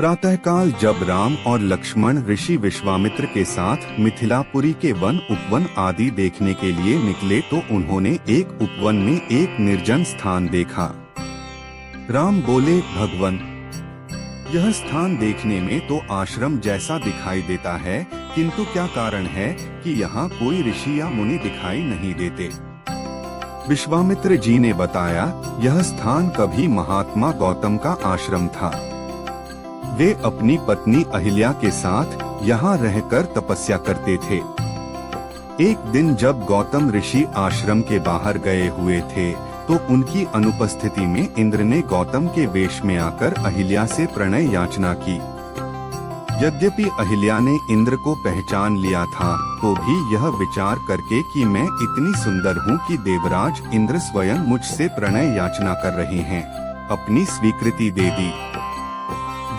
प्रातःकाल जब राम और लक्ष्मण ऋषि विश्वामित्र के साथ मिथिलापुरी के वन उपवन आदि देखने के लिए निकले तो उन्होंने एक उपवन में एक निर्जन स्थान देखा। राम बोले, भगवन, यह स्थान देखने में तो आश्रम जैसा दिखाई देता है, किंतु क्या कारण है कि यहाँ कोई ऋषि या मुनि दिखाई नहीं देते? विश्वामित्र जी ने बताया, यह स्थान कभी महात्मा गौतम का आश्रम था। वे अपनी पत्नी अहिल्या के साथ यहाँ रहकर तपस्या करते थे। एक दिन जब गौतम ऋषि आश्रम के बाहर गए हुए थे तो उनकी अनुपस्थिति में इंद्र ने गौतम के वेश में आकर अहिल्या से प्रणय याचना की। यद्यपि अहिल्या ने इंद्र को पहचान लिया था तो भी यह विचार करके कि मैं इतनी सुंदर हूँ कि देवराज इंद्र स्वयं मुझसे प्रणय याचना कर रहे हैं, अपनी स्वीकृति दे दी।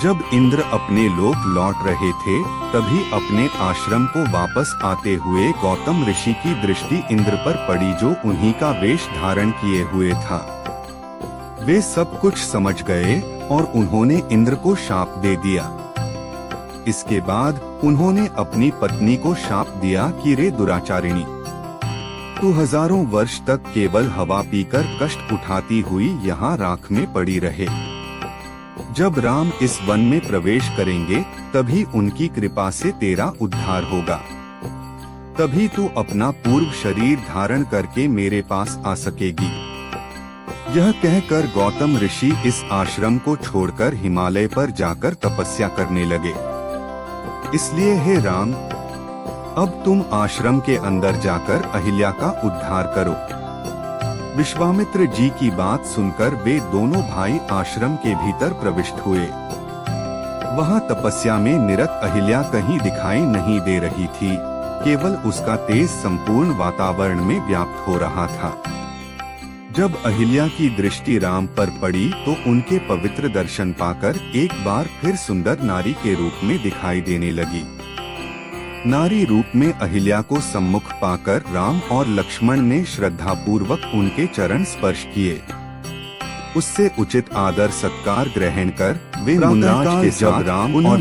जब इंद्र अपने लोक लौट रहे थे तभी अपने आश्रम को वापस आते हुए गौतम ऋषि की दृष्टि इंद्र पर पड़ी जो उन्हीं का वेश धारण किए हुए था। वे सब कुछ समझ गए और उन्होंने इंद्र को शाप दे दिया। इसके बाद उन्होंने अपनी पत्नी को शाप दिया कि रे दुराचारिणी, तू हजारों वर्ष तक केवल हवा पीकर कष्ट उठाती हुई यहाँ राख में पड़ी रहे। जब राम इस वन में प्रवेश करेंगे तभी उनकी कृपा से तेरा उद्धार होगा, तभी तू अपना पूर्व शरीर धारण करके मेरे पास आ सकेगी। यह कहकर गौतम ऋषि इस आश्रम को छोड़कर हिमालय पर जाकर तपस्या करने लगे। इसलिए हे राम, अब तुम आश्रम के अंदर जाकर अहिल्या का उद्धार करो। विश्वामित्र जी की बात सुनकर वे दोनों भाई आश्रम के भीतर प्रविष्ट हुए। वहां तपस्या में निरत अहिल्या कहीं दिखाई नहीं दे रही थी, केवल उसका तेज संपूर्ण वातावरण में व्याप्त हो रहा था। जब अहिल्या की दृष्टि राम पर पड़ी तो उनके पवित्र दर्शन पाकर एक बार फिर सुंदर नारी के रूप में दिखाई देने लगी। नारी रूप में अहिल्या को सम्मुख पाकर राम और लक्ष्मण ने श्रद्धापूर्वक उनके चरण स्पर्श किए। उससे उचित आदर सत्कार ग्रहण कर वे मुनिराज के साथ राम और